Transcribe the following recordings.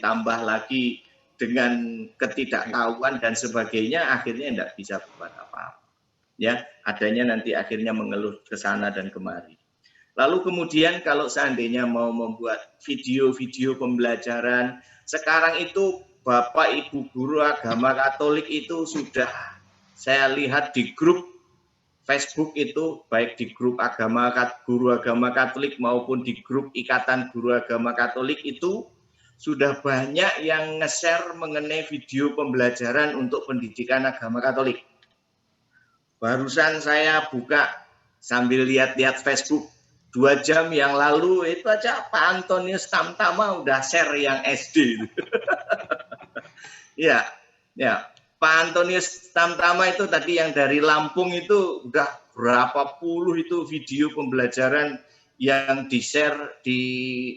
tambah lagi dengan ketidaktahuan dan sebagainya, akhirnya tidak bisa buat apa-apa. Ya, adanya nanti akhirnya mengeluh ke sana dan kemari. Lalu kemudian kalau seandainya mau membuat video-video pembelajaran, sekarang itu Bapak Ibu guru agama Katolik itu sudah saya lihat di grup Facebook itu, baik di grup guru agama Katolik maupun di grup Ikatan Guru Agama Katolik itu sudah banyak yang nge-share mengenai video pembelajaran untuk pendidikan agama Katolik. Barusan saya buka sambil lihat-lihat Facebook 2 jam yang lalu itu aja Pak Antonius Tamtama udah share yang SD. Ya, ya. Pak Antonius Tamtama itu tadi yang dari Lampung itu udah berapa puluh itu video pembelajaran yang di-share di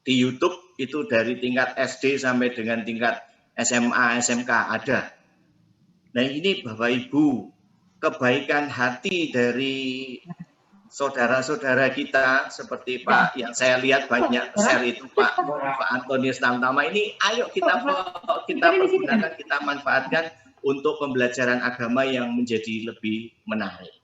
YouTube itu dari tingkat SD sampai dengan tingkat SMA, SMK ada. Nah ini Bapak Ibu, kebaikan hati dari saudara-saudara kita seperti Pak yang saya lihat banyak share itu Pak Antonius Tamtama ini, ayo kita pergunakan, kita manfaatkan untuk pembelajaran agama yang menjadi lebih menarik.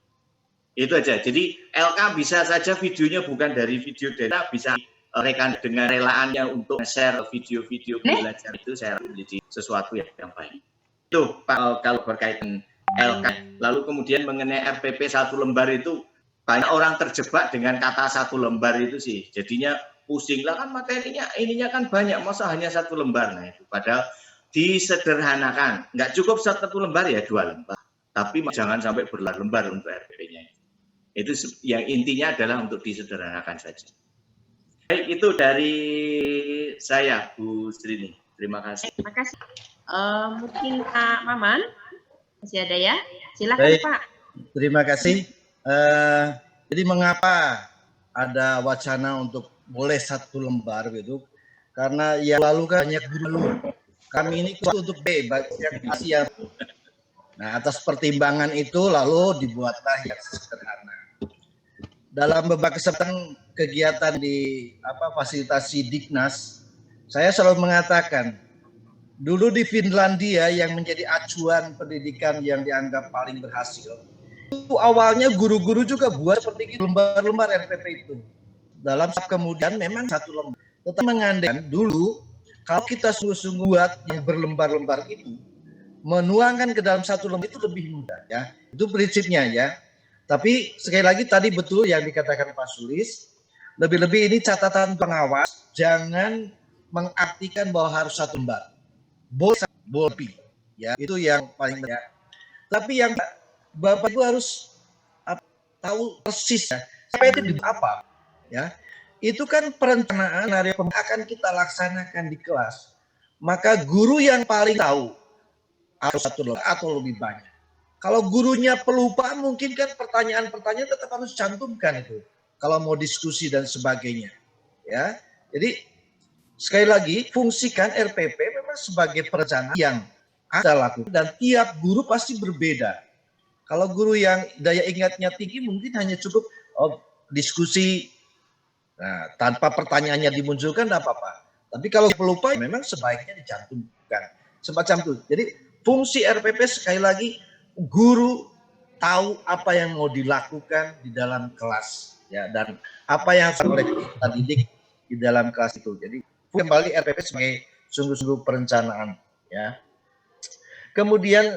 Itu aja. Jadi LK bisa saja videonya bukan dari video data, bisa rekan dengan relaannya untuk share video-video pembelajaran itu, saya menjadi sesuatu yang baik. Itu Pak kalau berkaitan LK. Lalu kemudian mengenai RPP 1 lembar itu banyak orang terjebak dengan kata 1 lembar itu sih. Jadinya pusing lah kan materinya, ininya kan banyak, masa hanya 1 lembar. Nah itu padahal disederhanakan. Nggak cukup 1 lembar ya 2 lembar. Tapi jangan sampai berlembar untuk RPP-nya. Itu yang intinya adalah untuk disederhanakan saja. Baik, itu dari saya Bu Srini. Terima kasih. Terima kasih. Mungkin Pak Maman masih ada ya? Silakan baik, Pak. Terima kasih. Jadi mengapa ada wacana untuk boleh 1 lembar gitu? Karena yang lalu kan banyak guru. Kami ini untuk bagi yang Asia. Nah, atas pertimbangan itu lalu dibuatlah yang sederhana. Dalam beberapa kesempatan kegiatan di fasilitasi Dignas, saya selalu mengatakan dulu di Finlandia yang menjadi acuan pendidikan yang dianggap paling berhasil. Itu awalnya guru-guru juga buat seperti itu, lembar-lembar RPP itu. Dalam kemudian memang 1 lembar. Tetapi mengandalkan dulu kalau kita sungguh-sungguh buat yang berlembar-lembar itu, menuangkan ke dalam 1 lembar itu lebih mudah ya. Itu prinsipnya ya. Tapi sekali lagi tadi betul yang dikatakan Pak Sulis, lebih-lebih ini catatan pengawas, jangan mengartikan bahwa harus 1 lembar. Boleh, ya itu yang paling penting. Tapi yang Bapak Ibu harus tahu persis ya, sampai itu di apa ya. Itu kan perencanaan hari akan kita laksanakan di kelas. Maka guru yang paling tahu harus 1 lembar atau lebih banyak. Kalau gurunya pelupa mungkin kan pertanyaan-pertanyaan tetap harus cantumkan itu. Kalau mau diskusi dan sebagainya. Ya. Jadi sekali lagi fungsikan RPP memang sebagai perencanaan yang ada lakukan dan tiap guru pasti berbeda. Kalau guru yang daya ingatnya tinggi mungkin hanya cukup diskusi tanpa pertanyaannya dimunculkan tidak apa-apa. Tapi kalau pelupa memang sebaiknya dicantumkan. Semacam itu. Jadi fungsi RPP sekali lagi guru tahu apa yang mau dilakukan di dalam kelas ya dan apa yang harus oleh kita didik di dalam kelas itu. Jadi kembali RPP sebagai sungguh-sungguh perencanaan ya. Kemudian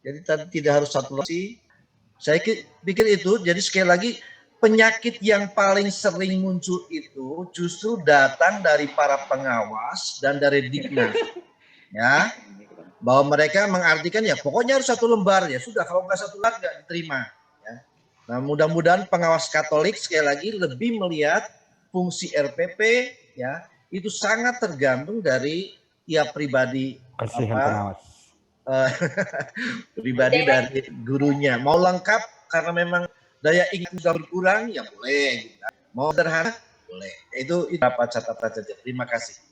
jadi tadi tidak harus 1 lembar. Saya pikir itu jadi sekali lagi penyakit yang paling sering muncul itu justru datang dari para pengawas dan dari Dignas ya. Bahwa mereka mengartikan ya pokoknya harus 1 lembar ya sudah, kalau nggak 1 lembar nggak diterima ya. Nah mudah-mudahan pengawas Katolik sekali lagi lebih melihat fungsi RPP ya itu sangat tergantung dari tiap pribadi pribadi dari gurunya. Mau lengkap karena memang daya ingat sudah berkurang ya boleh gitu. Mau sederhana boleh. Itu apa catatan saja. Terima kasih.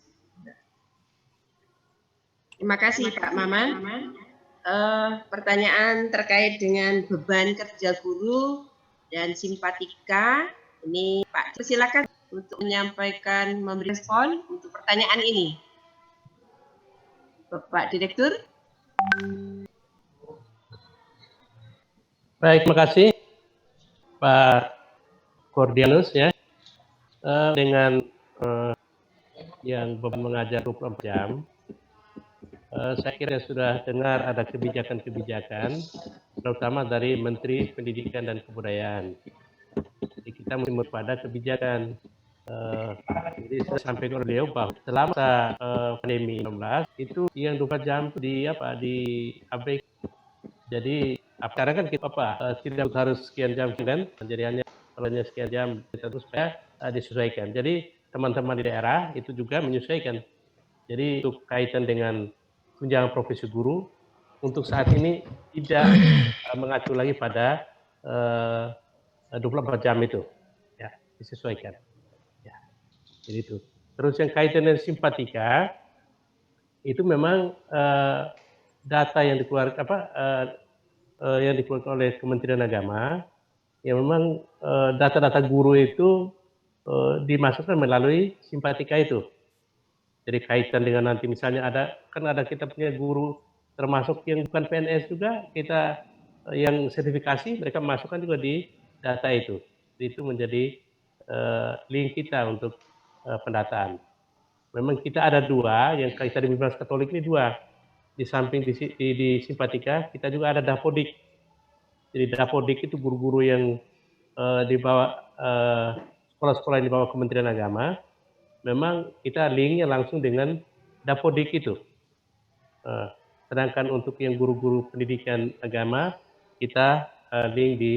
Terima kasih Pak Maman. Pertanyaan terkait dengan beban kerja guru dan simpatika. Ini Pak, silakan. untuk menyampaikan, memberi respon untuk pertanyaan ini? Bapak Direktur. Baik, terima kasih Pak Gordianus ya. Dengan yang mengajar 24 jam, saya kira sudah dengar ada kebijakan-kebijakan, terutama dari Menteri Pendidikan dan Kebudayaan. Jadi kita mesti pada kebijakan. Jadi saya sampaikan oleh beliau bahwa selama pandemi 19 itu yang 24 jam itu di abaikan. Jadi sekarang kan kita tidak harus sekian jam kan, jadi hanya kalau hanya sekian jam itu supaya disesuaikan. Jadi teman-teman di daerah itu juga menyesuaikan. Jadi untuk kaitan dengan tunjangan profesi guru untuk saat ini tidak mengacu lagi pada 24 jam itu, ya disesuaikan. Ya, jadi itu. Terus yang kaitan dengan simpatika itu memang data yang dikeluarkan yang dikeluarkan oleh Kementerian Agama, ya memang data-data guru itu dimasukkan melalui simpatika itu. Jadi kaitan dengan nanti misalnya ada kita punya guru termasuk yang bukan PNS juga, kita yang sertifikasi mereka masukkan juga di data itu. Itu menjadi link kita untuk pendataan. Memang kita ada dua, yang kaitan di Bimas Katolik ini dua. Di samping di simpatika, kita juga ada dapodik. Jadi dapodik itu guru-guru yang di bawah sekolah-sekolah yang di bawah Kementerian Agama. Memang kita linknya langsung dengan dapodik itu. Sedangkan untuk yang guru-guru pendidikan agama, kita link di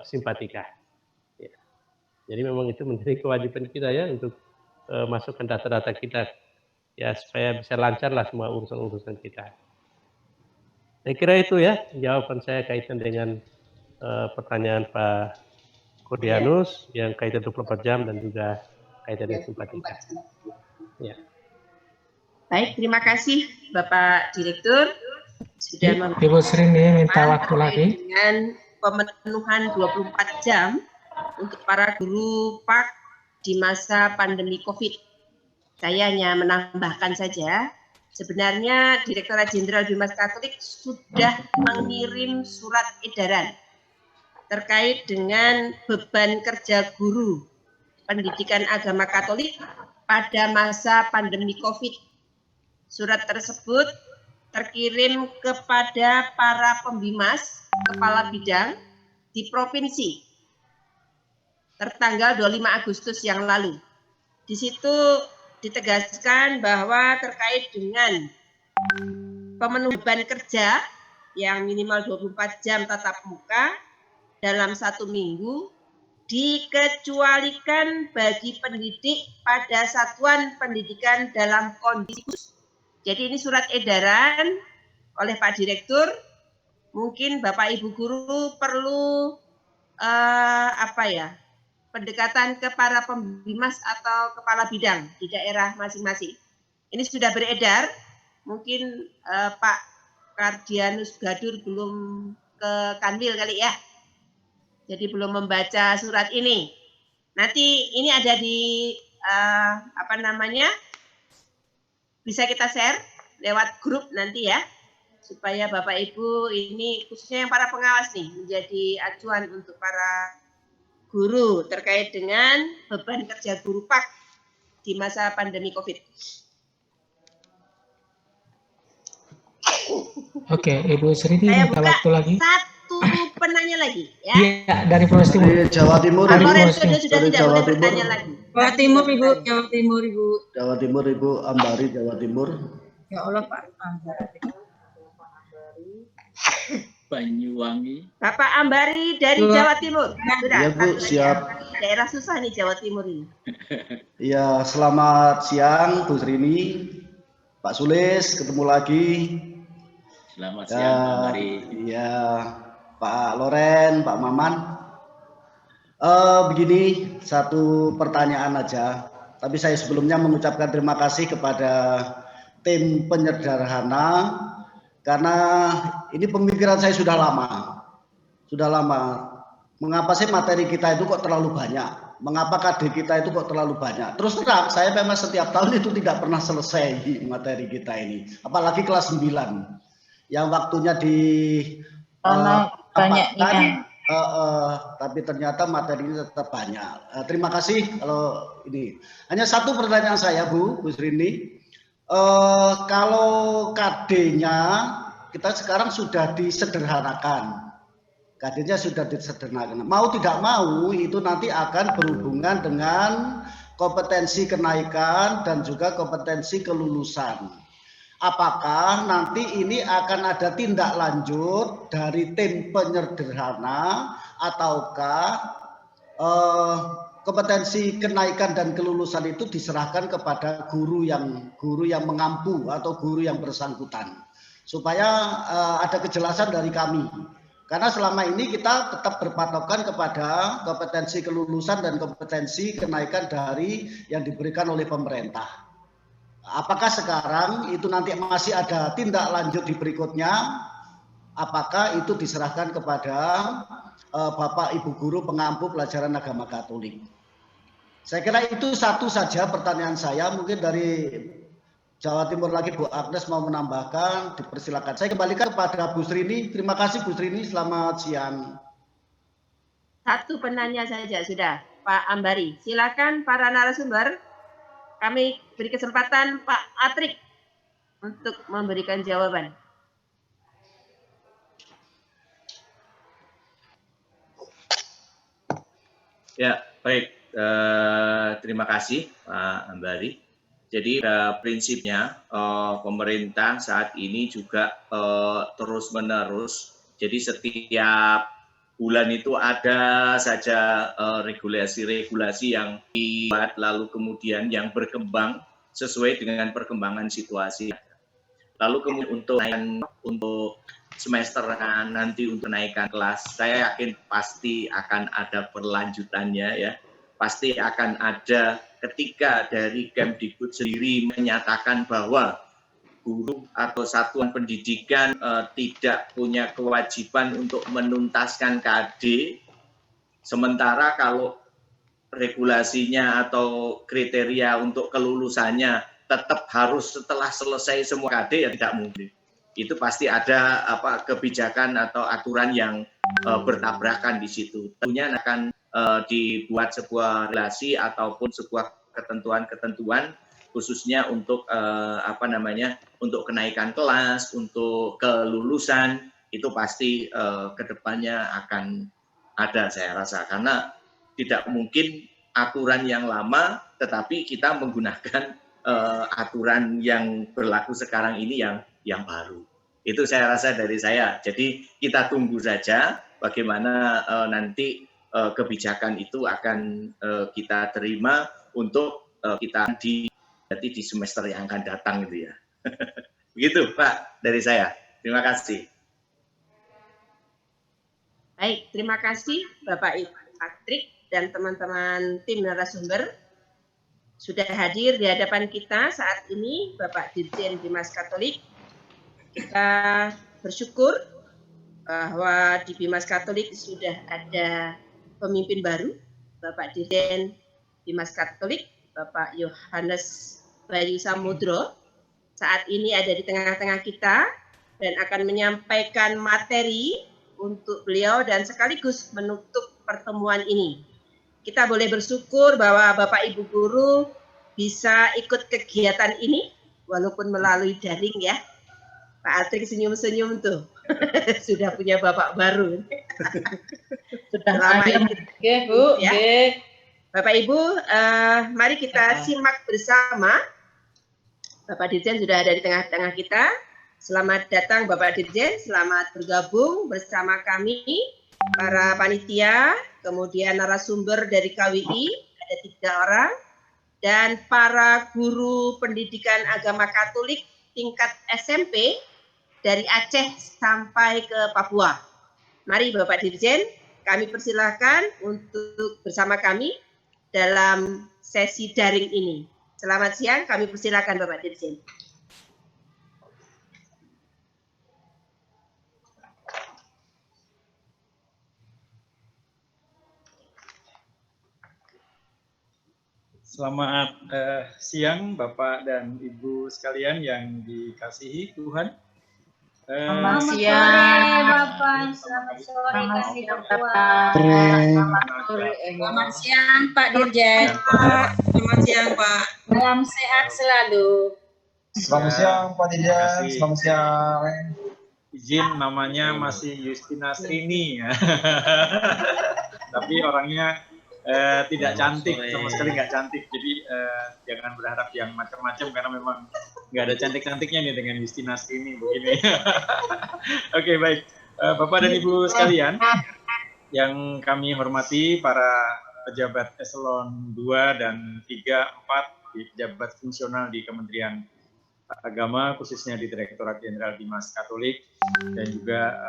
simpatika. Ya. Jadi memang itu menjadi kewajiban kita ya untuk masukkan data-data kita ya supaya bisa lancarlah semua urusan-urusan kita. Saya kira itu ya jawaban saya kaitan dengan pertanyaan Pak Gordianus yang kaitan 24 jam dan juga kaitan dengan simpatika. Ya. Baik, terima kasih Bapak Direktur sudah Ibu Srini minta waktu lagi dengan pemenuhan 24 jam untuk para guru PAK di masa pandemi COVID. Saya hanya menambahkan saja, sebenarnya Direktorat Jenderal Bimas Katolik sudah mengirim surat edaran terkait dengan beban kerja guru pendidikan agama Katolik pada masa pandemi COVID. Surat tersebut terkirim kepada para pembimas, kepala bidang di provinsi tertanggal 25 Agustus yang lalu. Di situ ditegaskan bahwa terkait dengan pemenuhan beban kerja yang minimal 24 jam tatap muka dalam 1 minggu dikecualikan bagi pendidik pada satuan pendidikan dalam kondisi khusus. Jadi ini surat edaran oleh Pak Direktur. Mungkin Bapak Ibu guru perlu pendekatan ke para pembimas atau kepala bidang di daerah masing-masing. Ini sudah beredar. Mungkin Pak Gordianus Gadur belum ke Kanwil kali ya. Jadi belum membaca surat ini. Nanti ini ada di bisa kita share lewat grup nanti ya, supaya Bapak Ibu ini khususnya yang para pengawas nih menjadi acuan untuk para guru terkait dengan beban kerja guru PAK di masa pandemi COVID. Oke, Ibu Srini minta waktu lagi. Satu penanya lagi ya. Iya, dari Provinsi Timur. Jawa Timur. Pak Lorenzo sudah Dari tidak Jawa boleh Timur. bertanya lagi. Jawa Timur, Ibu. Jawa Timur, Ibu. Jawa Timur, Ibu Ambari, Jawa Timur. Ya Allah, Pak. Banyuwangi. Bapak Ambari dari Jawa Timur. Sudah. Iya, Bu, siap. Daerah susah nih Jawa Timur ini. Iya, selamat siang Bu Srini, Pak Sulis, ketemu lagi. Selamat siang, Pak Mari. Iya, Pak Loren, Pak Maman. Begini, satu pertanyaan aja. Tapi saya sebelumnya mengucapkan terima kasih kepada tim penyederhana karena ini pemikiran saya sudah lama. Mengapa sih materi kita itu kok terlalu banyak? mengapa KD kita itu kok terlalu banyak. Terus terang, saya memang setiap tahun itu tidak pernah selesai materi kita ini. Apalagi kelas 9 yang waktunya di banyaknya. tapi ternyata materi ini tetap banyak. Terima kasih kalau ini. Hanya satu pertanyaan saya, Bu Srini. Kalau KD-nya kita sekarang sudah disederhanakan. KD-nya sudah disederhanakan. Mau tidak mau itu nanti akan berhubungan dengan kompetensi kenaikan dan juga kompetensi kelulusan. Apakah nanti ini akan ada tindak lanjut dari tim penyederhana ataukah kompetensi kenaikan dan kelulusan itu diserahkan kepada guru yang mengampu atau guru yang bersangkutan supaya ada kejelasan dari kami. Karena selama ini kita tetap berpatokan kepada kompetensi kelulusan dan kompetensi kenaikan dari yang diberikan oleh pemerintah. Apakah sekarang itu nanti masih ada tindak lanjut di berikutnya? Apakah itu diserahkan kepada Bapak Ibu Guru pengampu pelajaran agama Katolik? Saya kira itu satu saja pertanyaan saya. Mungkin dari Jawa Timur lagi Bu Agnes mau menambahkan, dipersilakan. Saya kembalikan kepada Bu Srini. Terima kasih Bu Srini, selamat siang. Satu penanya saja sudah, Pak Ambari. Silakan para narasumber. Kami beri kesempatan Pak Atrik untuk memberikan jawaban. Ya, baik. Terima kasih Pak Ambari. Jadi prinsipnya pemerintah saat ini juga terus-menerus. Jadi setiap bulan itu ada saja regulasi-regulasi yang dibuat lalu kemudian yang berkembang sesuai dengan perkembangan situasi. Lalu kemudian untuk semester nanti untuk naikkan kelas, saya yakin pasti akan ada berlanjutannya ya. Pasti akan ada ketika dari Kemdikbud sendiri menyatakan bahwa guru atau satuan pendidikan tidak punya kewajiban untuk menuntaskan KD, sementara kalau regulasinya atau kriteria untuk kelulusannya tetap harus setelah selesai semua KD, ya tidak mungkin. Itu pasti ada kebijakan atau aturan yang bertabrakan di situ. Tentunya akan dibuat sebuah relasi ataupun sebuah ketentuan-ketentuan khususnya untuk untuk kenaikan kelas, untuk kelulusan, itu pasti kedepannya akan ada saya rasa, karena tidak mungkin aturan yang lama tetapi kita menggunakan aturan yang berlaku sekarang ini yang baru. Itu saya rasa dari saya. Jadi kita tunggu saja bagaimana nanti kebijakan itu akan kita terima untuk kita di semester yang akan datang gitu ya. Begitu Pak dari saya. Terima kasih. Baik, terima kasih Bapak Ibu Atrik dan teman-teman tim narasumber sudah hadir di hadapan kita saat ini, Bapak Dirjen Bimas Katolik. Kita bersyukur bahwa di Bimas Katolik sudah ada pemimpin baru, Bapak Dirjen Bimas Katolik, Bapak Yohanes Bayu Samudro, saat ini ada di tengah-tengah kita dan akan menyampaikan materi untuk beliau dan sekaligus menutup pertemuan ini. Kita boleh bersyukur bahwa Bapak Ibu Guru bisa ikut kegiatan ini walaupun melalui daring ya. Pak Atrik senyum-senyum tuh. Sudah punya bapak baru. Sudah lama ada, ini, Bu. Ya. Bapak Ibu, mari kita simak bersama. Bapak Dirjen sudah ada di tengah-tengah kita. Selamat datang Bapak Dirjen, selamat bergabung bersama kami, para panitia, kemudian narasumber dari KWI, ada 3 orang, dan para guru pendidikan agama Katolik tingkat SMP dari Aceh sampai ke Papua. Mari Bapak Dirjen, kami persilahkan untuk bersama kami dalam sesi daring ini. Selamat siang, kami persilahkan Bapak Dirjen. Selamat siang Bapak dan Ibu sekalian yang dikasihi Tuhan. Selamat siang Bapak, selamat sore kasih Bapak. Selamat siang Pak Dirjen. Selamat siang Pak. Salam sehat selalu. Selamat siang Pak Dirjen. Selamat siang. Izin namanya masih Justina Srini ya. Tapi orangnya tidak cantik, sama sekali nggak cantik. Jadi jangan berharap yang macam-macam karena memang nggak ada cantik-cantiknya nih dengan Justina Srini begini. Oke, baik. Bapak dan Ibu sekalian yang kami hormati, para pejabat eselon 2 dan 3, 4 di pejabat fungsional di Kementerian Agama, khususnya di Direktorat Jenderal Dimas Katolik, dan juga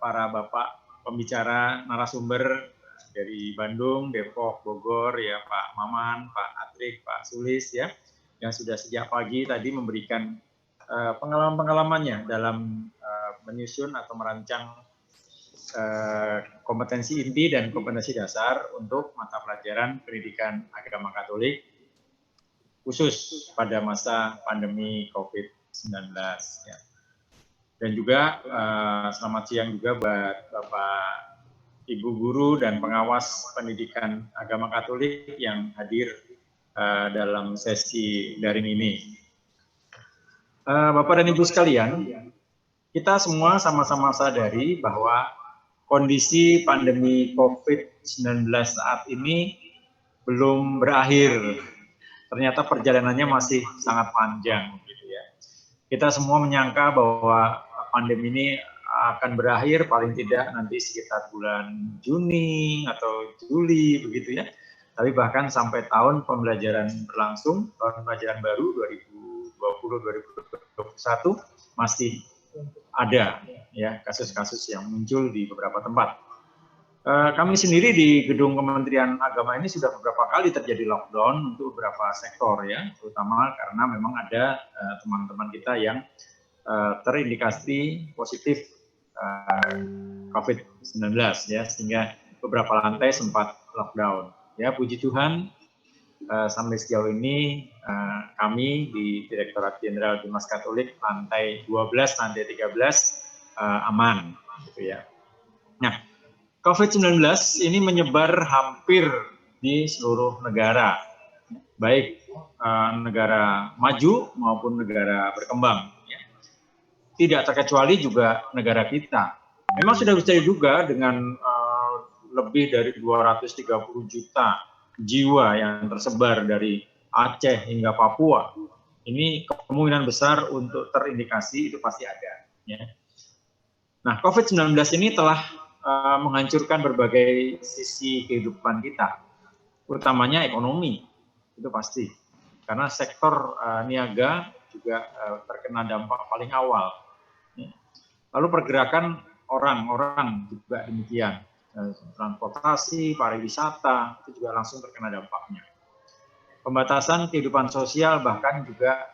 para bapak pembicara narasumber dari Bandung, Depok, Bogor, ya Pak Maman, Pak Atrik, Pak Sulis, ya, yang sudah sejak pagi tadi memberikan pengalaman-pengalamannya dalam menyusun atau merancang kompetensi inti dan kompetensi dasar untuk mata pelajaran pendidikan agama Katolik, khusus pada masa pandemi COVID-19. Ya. Dan juga selamat siang juga buat Bapak Ibu guru dan pengawas pendidikan agama Katolik yang hadir dalam sesi daring ini. Bapak dan Ibu sekalian, kita semua sama-sama sadari bahwa kondisi pandemi COVID-19 saat ini belum berakhir. Ternyata perjalanannya masih sangat panjang. Gitu ya. Kita semua menyangka bahwa pandemi ini akan berakhir paling tidak nanti sekitar bulan Juni atau Juli begitu ya. Tapi bahkan sampai tahun pembelajaran berlangsung, tahun pembelajaran baru 2020-2021 masih ada ya kasus-kasus yang muncul di beberapa tempat. Kami sendiri di gedung Kementerian Agama ini sudah beberapa kali terjadi lockdown untuk beberapa sektor ya, terutama karena memang ada teman-teman kita yang terindikasi positif COVID-19 ya, sehingga beberapa lantai sempat lockdown. Ya, puji Tuhan sampai sejauh ini kami di Direktorat Jenderal Dimas Katolik lantai 12, lantai 13 aman gitu ya. Nah, COVID-19 ini menyebar hampir di seluruh negara, baik negara maju maupun negara berkembang. Tidak terkecuali juga negara kita. Memang sudah bisa diduga dengan lebih dari 230 juta jiwa yang tersebar dari Aceh hingga Papua. Ini kemungkinan besar untuk terindikasi itu pasti ada. Ya. Nah, COVID-19 ini telah menghancurkan berbagai sisi kehidupan kita, utamanya ekonomi, itu pasti. Karena sektor niaga juga terkena dampak paling awal. Lalu pergerakan orang-orang juga demikian, transportasi, pariwisata itu juga langsung terkena dampaknya. Pembatasan kehidupan sosial bahkan juga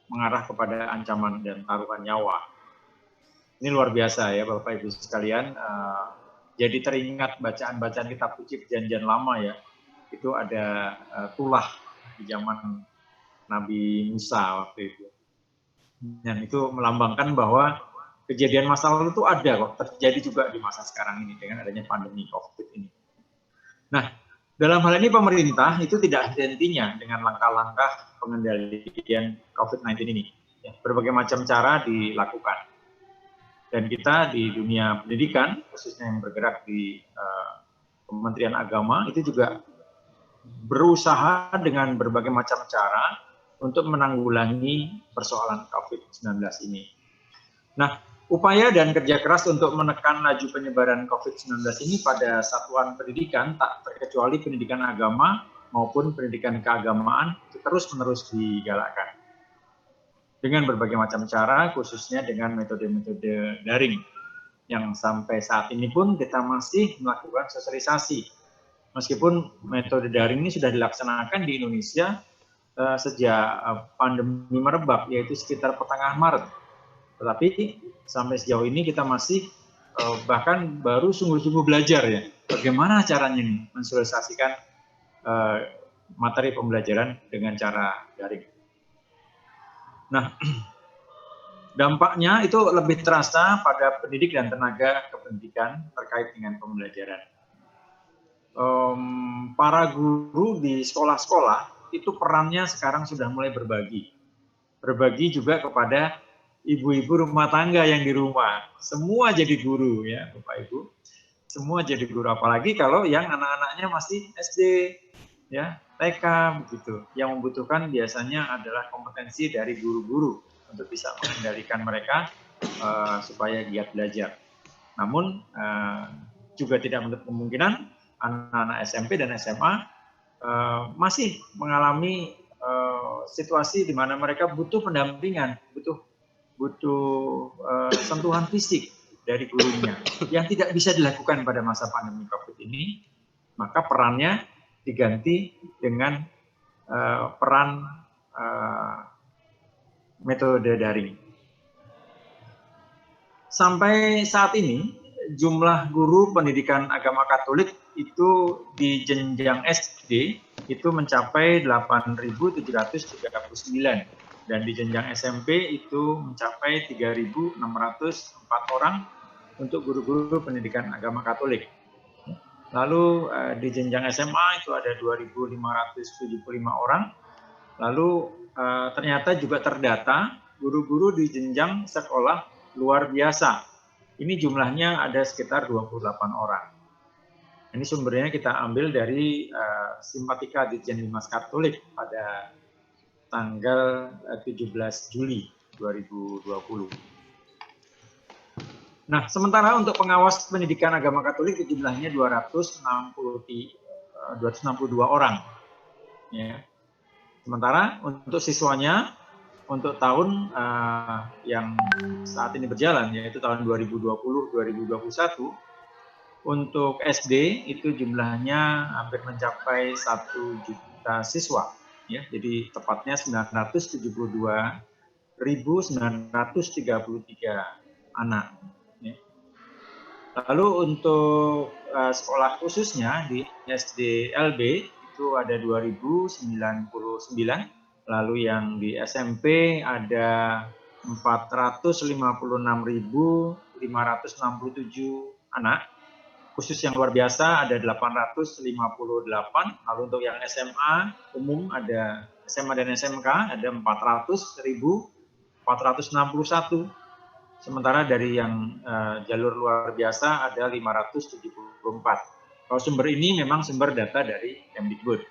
mengarah kepada ancaman dan taruhan nyawa. Ini luar biasa ya Bapak Ibu sekalian. Jadi teringat bacaan-bacaan kitab suci Perjanjian Lama ya. Itu ada tulah di zaman Nabi Musa waktu itu. Dan itu melambangkan bahwa kejadian masa lalu itu ada kok, terjadi juga di masa sekarang ini dengan adanya pandemi COVID ini. Nah, dalam hal ini pemerintah itu tidak henti-hentinya dengan langkah-langkah pengendalian COVID-19 ini. Ya, berbagai macam cara dilakukan. Dan kita di dunia pendidikan, khususnya yang bergerak di Kementerian Agama, itu juga berusaha dengan berbagai macam cara untuk menanggulangi persoalan COVID-19 ini. Nah, upaya dan kerja keras untuk menekan laju penyebaran COVID-19 ini pada satuan pendidikan, tak terkecuali pendidikan agama maupun pendidikan keagamaan, terus-menerus digalakkan. Dengan berbagai macam cara, khususnya dengan metode-metode daring, yang sampai saat ini pun kita masih melakukan sosialisasi. Meskipun metode daring ini sudah dilaksanakan di Indonesia sejak pandemi merebak, yaitu sekitar pertengahan Maret. Tetapi sampai sejauh ini kita masih bahkan baru sungguh-sungguh belajar ya, bagaimana caranya nih mensosialisasikan materi pembelajaran dengan cara daring. Nah, dampaknya itu lebih terasa pada pendidik dan tenaga kependidikan terkait dengan pembelajaran. Para guru di sekolah-sekolah itu perannya sekarang sudah mulai berbagi. Berbagi juga kepada ibu-ibu rumah tangga yang di rumah. Semua jadi guru ya, Bapak Ibu. Semua jadi guru, apalagi kalau yang anak-anaknya masih SD, ya, TK begitu. Yang membutuhkan biasanya adalah kompetensi dari guru-guru untuk bisa mengendalikan mereka supaya giat belajar. Namun juga tidak menutup kemungkinan anak-anak SMP dan SMA masih mengalami situasi di mana mereka butuh pendampingan, butuh sentuhan fisik dari gurunya yang tidak bisa dilakukan pada masa pandemi COVID ini. Maka perannya diganti dengan peran metode daring. Sampai saat ini, jumlah guru pendidikan agama Katolik itu di jenjang SD itu mencapai 8.739 dan di jenjang SMP itu mencapai 3.604 orang untuk guru-guru pendidikan agama Katolik. Lalu di jenjang SMA itu ada 2.575 orang. Lalu ternyata juga terdata guru-guru di jenjang sekolah luar biasa. Ini jumlahnya ada sekitar 28 orang. Ini sumbernya kita ambil dari Simpatika Ditjen Bimas Katolik pada tanggal 17 Juli 2020. Nah, sementara untuk pengawas pendidikan agama Katolik jumlahnya 262 orang. Ya. Sementara untuk siswanya untuk tahun yang saat ini berjalan, yaitu tahun 2020-2021, untuk SD itu jumlahnya hampir mencapai 1 juta siswa. Ya, jadi tepatnya 972.933 anak. Ya. Lalu untuk sekolah khususnya di SD LB itu ada 2.099. Lalu yang di SMP ada 456.567 anak. Khusus yang luar biasa ada 858. Lalu untuk yang SMA umum ada SMA dan SMK ada 400.461. Sementara dari yang jalur luar biasa ada 574. Kalau sumber ini memang sumber data dari Kemdikbud.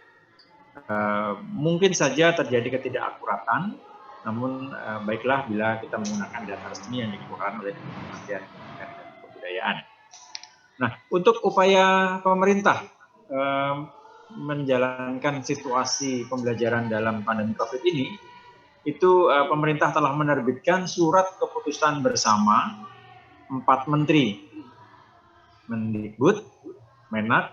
Mungkin saja terjadi ketidakakuratan, namun baiklah bila kita menggunakan data resmi yang dikeluarkan oleh Kementerian Pendidikan dan Kebudayaan. Nah, untuk upaya pemerintah menjalankan situasi pembelajaran dalam pandemi COVID ini, itu pemerintah telah menerbitkan surat keputusan bersama 4 menteri, Mendikbud, Menak,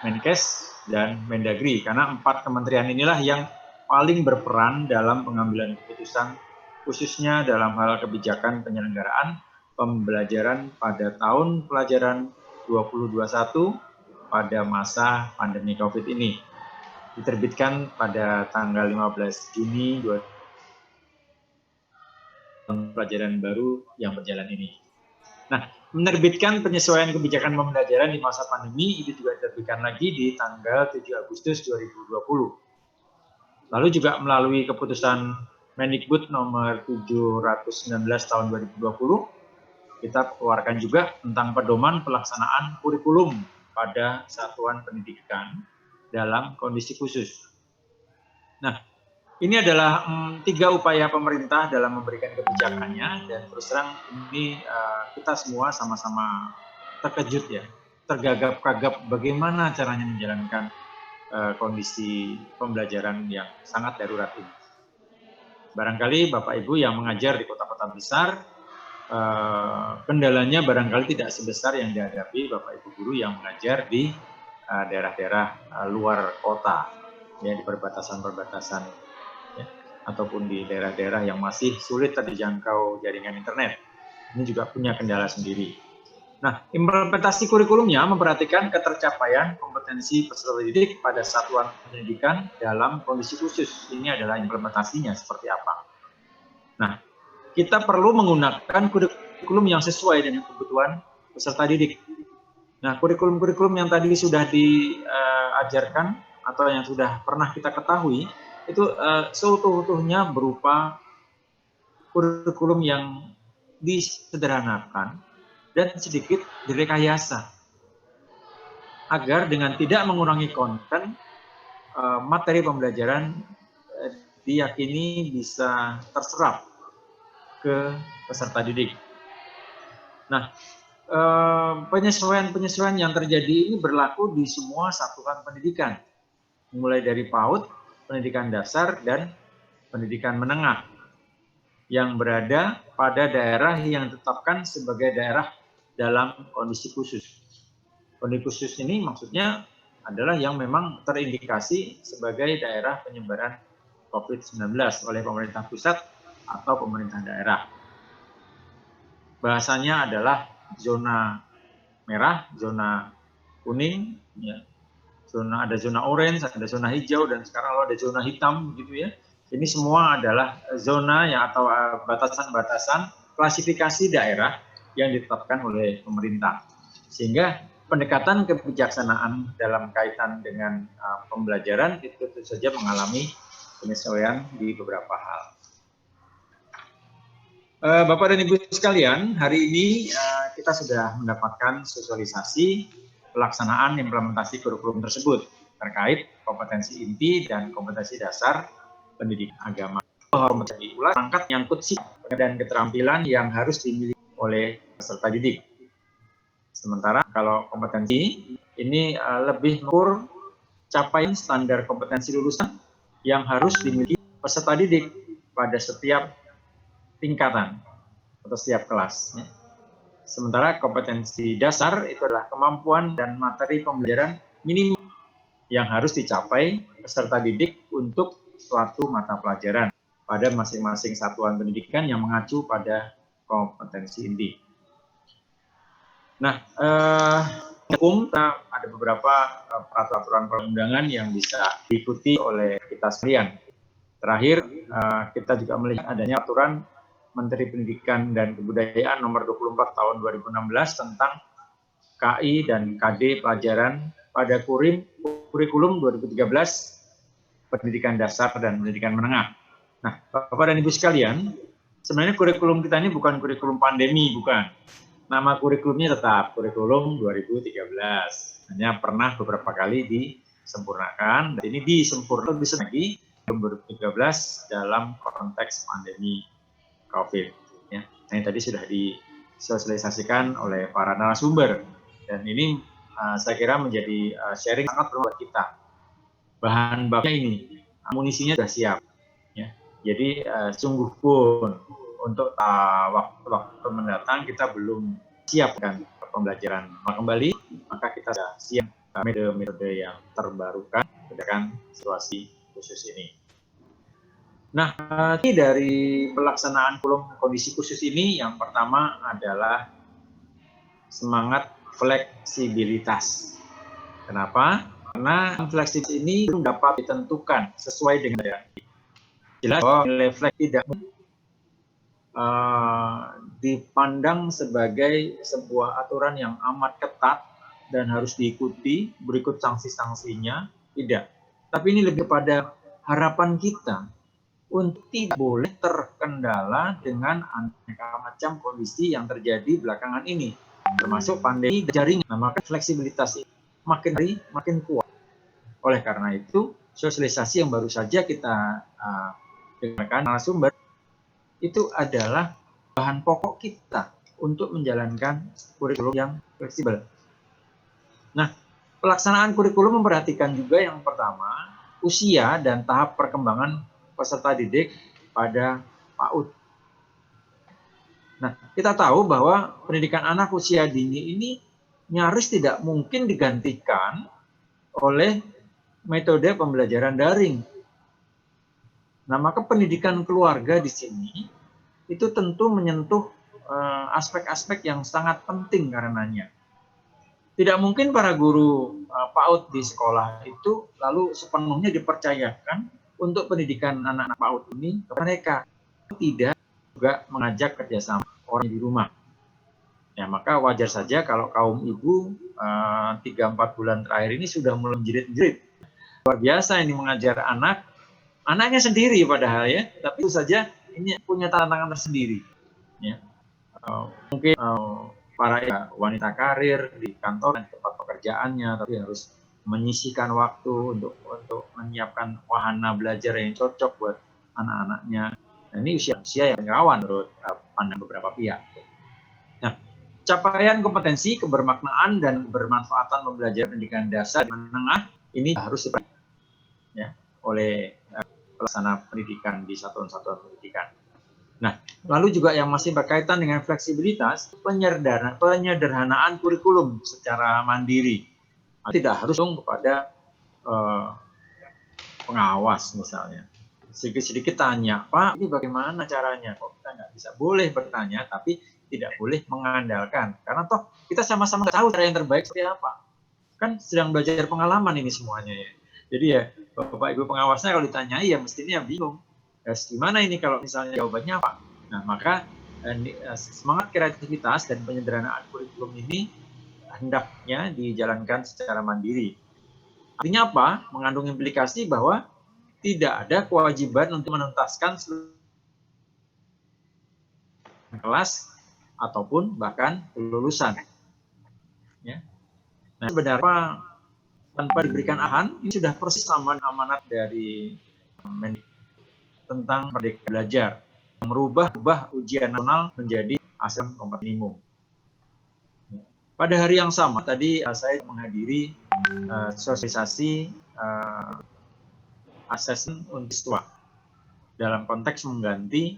Menkes, dan Mendagri, karena 4 kementerian inilah yang paling berperan dalam pengambilan keputusan, khususnya dalam hal kebijakan penyelenggaraan pembelajaran pada tahun pelajaran 2021 pada masa pandemi COVID ini. Diterbitkan pada tanggal 15 Juni 2020, pelajaran baru yang berjalan ini. Nah, menerbitkan penyesuaian kebijakan pembelajaran di masa pandemi itu juga diterbitkan lagi di tanggal 7 Agustus 2020. Lalu juga melalui keputusan Mendikbud nomor 719 tahun 2020, kita keluarkan juga tentang pedoman pelaksanaan kurikulum pada satuan pendidikan dalam kondisi khusus. Nah, ini adalah 3 upaya pemerintah dalam memberikan kebijakannya, dan terus terang ini kita semua sama-sama terkejut ya, tergagap-gagap bagaimana caranya menjalankan kondisi pembelajaran yang sangat darurat ini. Barangkali Bapak Ibu yang mengajar di kota-kota besar, kendalanya barangkali tidak sebesar yang dihadapi Bapak Ibu guru yang mengajar di daerah-daerah luar kota, ya, di perbatasan-perbatasan, ya, ataupun di daerah-daerah yang masih sulit terjangkau jaringan internet. Ini juga punya kendala sendiri. Nah, implementasi kurikulumnya memperhatikan ketercapaian kompetensi kompetensi peserta didik pada satuan pendidikan dalam kondisi khusus. Ini adalah implementasinya seperti apa. Nah, kita perlu menggunakan kurikulum yang sesuai dengan kebutuhan peserta didik. Nah, kurikulum-kurikulum yang tadi sudah diajarkan atau yang sudah pernah kita ketahui, itu seutuh-utuhnya berupa kurikulum yang disederhanakan dan sedikit direkayasa, agar dengan tidak mengurangi konten, materi pembelajaran diyakini bisa terserap ke peserta didik. Nah, penyesuaian-penyesuaian yang terjadi ini berlaku di semua satuan pendidikan, mulai dari PAUD, pendidikan dasar, dan pendidikan menengah, yang berada pada daerah yang ditetapkan sebagai daerah dalam kondisi khusus. Kondisi khusus ini maksudnya adalah yang memang terindikasi sebagai daerah penyebaran COVID-19 oleh pemerintah pusat atau pemerintah daerah. Bahasanya adalah zona merah, zona kuning, ya. Ada zona orange, ada zona hijau, dan sekarang ada zona hitam, gitu ya. Ini semua adalah zona yang atau batasan-batasan klasifikasi daerah yang ditetapkan oleh pemerintah. Sehingga pendekatan kebijaksanaan dalam kaitan dengan pembelajaran itu tentu saja mengalami penyesuaian di beberapa hal. Bapak dan Ibu sekalian, hari ini kita sudah mendapatkan sosialisasi pelaksanaan implementasi kurikulum tersebut terkait kompetensi inti dan kompetensi dasar pendidikan agama. Menjadi ulas perangkat nyangkut sikap dan keterampilan yang harus dimiliki oleh peserta didik. Sementara kalau kompetensi ini lebih mengukur capaian standar kompetensi lulusan yang harus dimiliki peserta didik pada setiap tingkatan atau setiap kelas. Sementara kompetensi dasar itu adalah kemampuan dan materi pembelajaran minimum yang harus dicapai peserta didik untuk suatu mata pelajaran pada masing-masing satuan pendidikan yang mengacu pada kompetensi inti. Nah, ada beberapa peraturan perundangan yang bisa diikuti oleh kita sekalian. Terakhir, kita juga melihat adanya aturan Menteri Pendidikan dan Kebudayaan nomor 24 tahun 2016 tentang KI dan KD pelajaran pada kurikulum 2013 pendidikan dasar dan pendidikan menengah. Nah, Bapak dan Ibu sekalian, sebenarnya kurikulum kita ini bukan kurikulum pandemi, bukan. Nama kurikulumnya tetap kurikulum 2013. Hanya pernah beberapa kali disempurnakan, dan ini disempurnakan bisa lagi 2013 dalam konteks pandemi COVID. Ya. Nah, yang tadi sudah disosialisasikan oleh para narasumber, dan ini saya kira menjadi sharing sangat bermanfaat kita. Bahan bakunya ini, amunisinya sudah siap. Ya. Jadi sungguh pun untuk waktu mendatang kita belum siap kan pembelajaran kembali, maka kita sudah siap metode-metode yang terbarukan berdasarkan situasi khusus ini. Nah, dari pelaksanaan kondisi khusus ini, yang pertama adalah semangat fleksibilitas. Kenapa? Karena fleksibilitas ini belum dapat ditentukan sesuai dengan daya. Jelas bahwa nilai flex tidak dipandang sebagai sebuah aturan yang amat ketat dan harus diikuti, berikut sanksi-sanksinya, tidak. Tapi ini lebih pada harapan kita untuk tidak boleh terkendala dengan aneka macam kondisi yang terjadi belakangan ini, termasuk pandemi jaringan. Nah, maka fleksibilitas ini makin hari makin kuat. Oleh karena itu, sosialisasi yang baru saja kita dengarkan narasumber itu adalah bahan pokok kita untuk menjalankan kurikulum yang fleksibel. Nah, pelaksanaan kurikulum memperhatikan juga yang pertama, usia dan tahap perkembangan peserta didik pada PAUD. Nah, kita tahu bahwa pendidikan anak usia dini ini nyaris tidak mungkin digantikan oleh metode pembelajaran daring. Nah, maka pendidikan keluarga di sini itu tentu menyentuh aspek-aspek yang sangat penting karenanya. Tidak mungkin para guru PAUD di sekolah itu lalu sepenuhnya dipercayakan untuk pendidikan anak-anak PAUD ini ke mereka. Tidak juga mengajak kerjasama orang di rumah. Ya, maka wajar saja kalau kaum ibu 3-4 bulan terakhir ini sudah mulai menjerit-jerit. Luar biasa ini mengajar anaknya sendiri padahal ya, tapi itu saja ini punya tantangan tersendiri. Ya. Mungkin para wanita karir di kantor dan tempat pekerjaannya, tapi harus menyisihkan waktu untuk menyiapkan wahana belajar yang cocok buat anak-anaknya. Nah, ini usia yang rawan menurut pandang beberapa pihak. Nah, capaian kompetensi, kebermaknaan, dan kebermanfaatan pembelajaran pendidikan dasar dan menengah ini harus diperhatikan ya, oleh pelaksana pendidikan di satuan-satuan pendidikan. Nah, lalu juga yang masih berkaitan dengan fleksibilitas, penyederhanaan kurikulum secara mandiri. Tidak harus kepada pengawas misalnya. Sedikit-sedikit tanya, Pak, ini bagaimana caranya? Kok kita nggak bisa? Boleh bertanya, tapi tidak boleh mengandalkan. Karena toh kita sama-sama tahu cara yang terbaik seperti apa. Kan sedang belajar pengalaman ini semuanya ya. Jadi ya, Bapak Ibu pengawasnya kalau ditanyai ya mestinya bingung. Gimana ini kalau misalnya jawabannya apa? Nah, maka semangat kreativitas dan penyederhanaan kurikulum ini hendaknya dijalankan secara mandiri. Artinya apa? Mengandung implikasi bahwa tidak ada kewajiban untuk menuntaskan seluruh kelas ataupun bahkan kelulusan. Ya. Nah, sebenarnya tanpa diberikan arahan, ini sudah persis sama amanat dari Mendikbud tentang Merdeka Belajar, merubah ujian nasional menjadi asesmen kompetensi minimum. Pada hari yang sama, tadi saya menghadiri sosialisasi asesmen untuk siswa dalam konteks mengganti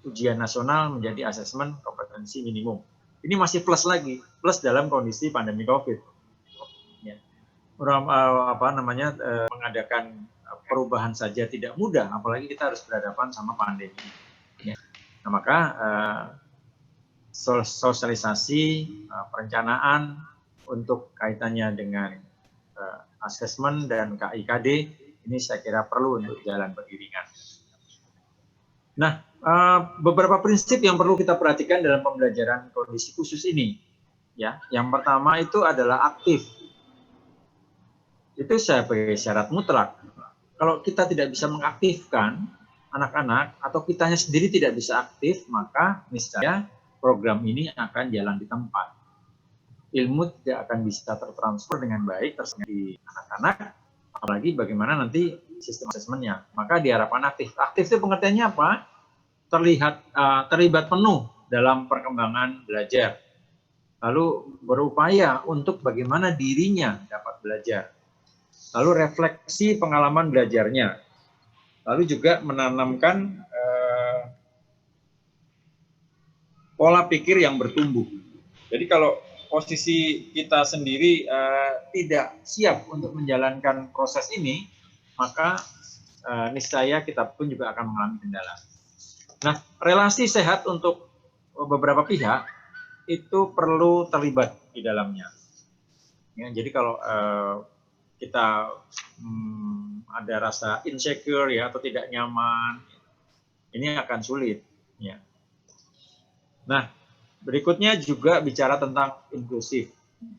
ujian nasional menjadi asesmen kompetensi minimum. Ini masih plus lagi, plus dalam kondisi pandemi COVID. Ya. Mengadakan perubahan saja tidak mudah, apalagi kita harus berhadapan sama pandemi. Ya. Nah, maka sosialisasi, perencanaan untuk kaitannya dengan asesmen dan KIKD ini saya kira perlu untuk jalan beriringan. Nah, beberapa prinsip yang perlu kita perhatikan dalam pembelajaran kondisi khusus ini, ya. Yang pertama itu adalah aktif. Itu sebagai syarat mutlak. Kalau kita tidak bisa mengaktifkan anak-anak atau kitanya sendiri tidak bisa aktif, maka niscaya program ini akan jalan di tempat. Ilmu tidak akan bisa tertransfer dengan baik di anak-anak, apalagi bagaimana nanti sistem asesmennya. Maka diharapkan aktif. Aktif itu pengertiannya apa? Terlibat penuh dalam perkembangan belajar. Lalu berupaya untuk bagaimana dirinya dapat belajar. Lalu refleksi pengalaman belajarnya. Lalu juga menanamkan pola pikir yang bertumbuh. Jadi kalau posisi kita sendiri tidak siap untuk menjalankan proses ini, maka niscaya kita pun juga akan mengalami kendala. Nah, relasi sehat untuk beberapa pihak itu perlu terlibat di dalamnya. Ya, jadi kalau kita ada rasa insecure ya atau tidak nyaman, ini akan sulit. Ya. Nah, berikutnya juga bicara tentang inklusif,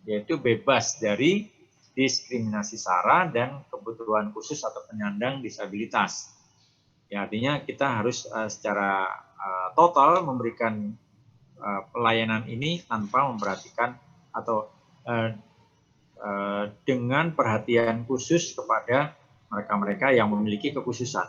yaitu bebas dari diskriminasi SARA dan kebutuhan khusus atau penyandang disabilitas. Ya, artinya kita harus secara total memberikan pelayanan ini tanpa memperhatikan atau dengan perhatian khusus kepada mereka-mereka yang memiliki kekhususan.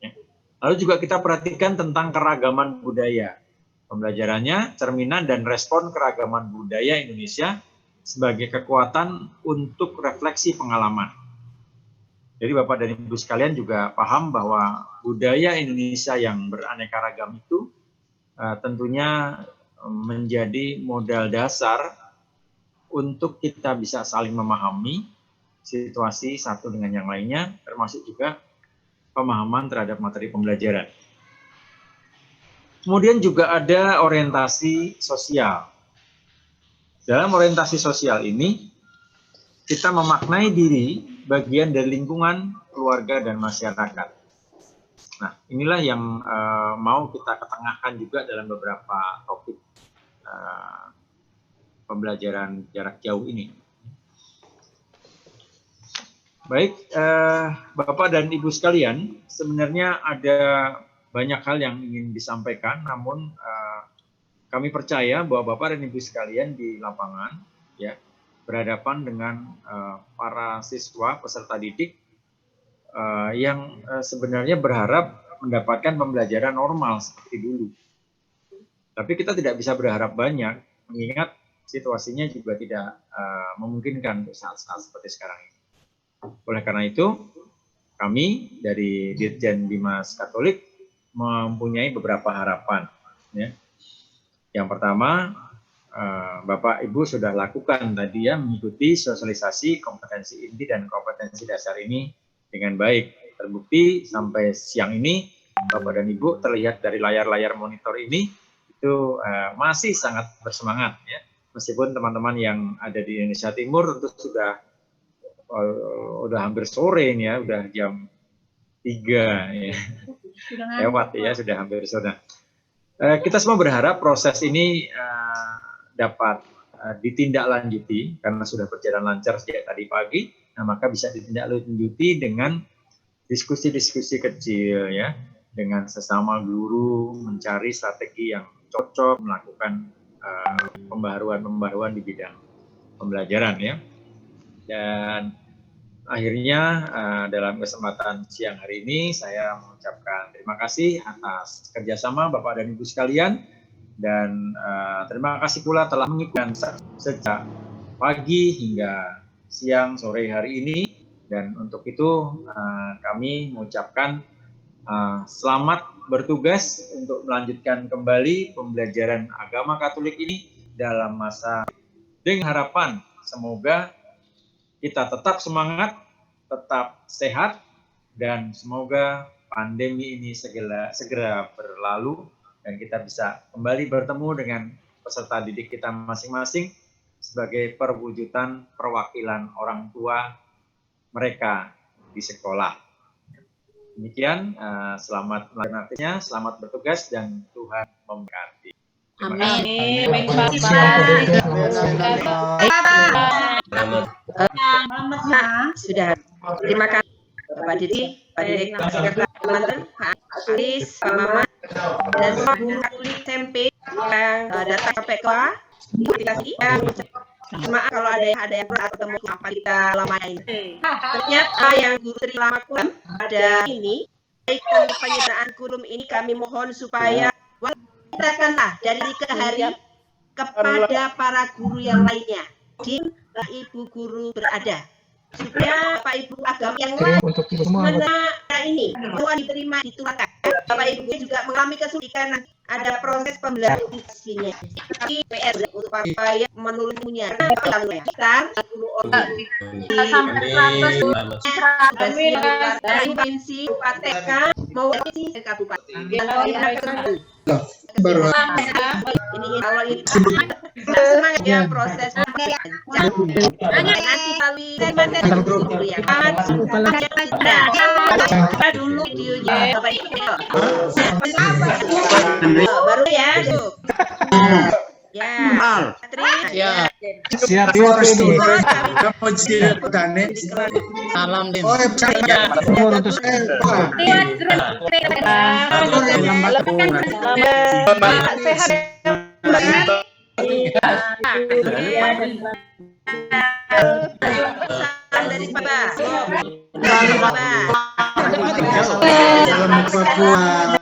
Ya. Lalu juga kita perhatikan tentang keragaman budaya. Pembelajarannya cerminan dan respon keragaman budaya Indonesia sebagai kekuatan untuk refleksi pengalaman. Jadi Bapak dan Ibu sekalian juga paham bahwa budaya Indonesia yang beraneka ragam itu tentunya menjadi modal dasar untuk kita bisa saling memahami situasi satu dengan yang lainnya, termasuk juga pemahaman terhadap materi pembelajaran. Kemudian juga ada orientasi sosial. Dalam orientasi sosial ini, kita memaknai diri bagian dari lingkungan, keluarga, dan masyarakat. Nah, inilah yang mau kita ketengahkan juga dalam beberapa topik pembelajaran jarak jauh ini. Baik, Bapak dan Ibu sekalian, sebenarnya ada banyak hal yang ingin disampaikan, namun kami percaya bahwa Bapak dan Ibu sekalian di lapangan ya berhadapan dengan para siswa peserta didik yang sebenarnya berharap mendapatkan pembelajaran normal seperti dulu. Tapi kita tidak bisa berharap banyak, mengingat situasinya juga tidak memungkinkan untuk saat-saat seperti sekarang ini. Oleh karena itu, kami dari Dirjen Bimas Katolik mempunyai beberapa harapan. Ya. Yang pertama, Bapak Ibu sudah lakukan tadi ya, mengikuti sosialisasi kompetensi inti dan kompetensi dasar ini dengan baik. Terbukti sampai siang ini, Bapak dan Ibu terlihat dari layar-layar monitor ini, itu masih sangat bersemangat ya. Meskipun teman-teman yang ada di Indonesia Timur tentu sudah hampir sore ini ya, udah jam 3 ya. Lewat ya, sudah hampir sore. Kita semua berharap proses ini dapat ditindaklanjuti karena sudah berjalan lancar sejak tadi pagi. Nah, maka bisa ditindaklanjuti dengan diskusi-diskusi kecil ya, dengan sesama guru mencari strategi yang cocok melakukan pembaharuan di bidang pembelajaran ya. Dan akhirnya dalam kesempatan siang hari ini saya mengucapkan terima kasih atas kerjasama Bapak dan Ibu sekalian, dan terima kasih pula telah mengikuti sejak pagi hingga siang sore hari ini. Dan untuk itu kami mengucapkan selamat bertugas untuk melanjutkan kembali pembelajaran agama Katolik ini dalam masa, dengan harapan semoga kita tetap semangat, tetap sehat, dan semoga pandemi ini segera berlalu dan kita bisa kembali bertemu dengan peserta didik kita masing-masing sebagai perwujudan perwakilan orang tua mereka di sekolah. Demikian, selamat melaksanakannya, selamat bertugas, dan Tuhan memberkati. Amin. Sudah. Terima kasih Bapak Didi, Pak Direktur Sekretaris teman-teman, Pak Aris, Pak Mama, dan guru Katolik SMP yang datang sampai ke terima kasih. Maaf kalau ada yang ketemu apa kita lama ini. Ternyata yang guru terima kurang pada ini, baik penyederhanaan kurikulum ini kami mohon supaya katakanlah dari ke hari kepada para guru yang lainnya, di Ibu guru berada, supaya Bapak Ibu agama yang lain untuk ibu semua. mana ini Tuhan diterima ditularkan. Bapak Ibu juga mengalami kesulitan, ada proses pembelajaran aslinya. Tapi PR untuk supaya menurunnya kita 10 orang Sampai 100 dari provinsi UPTK mau ke kabupaten. Baru Ini kalau itu semangat ya proses nanti kali dulu ya dulu videonya baru ya ya Siap. Salam Dim. dari Papua.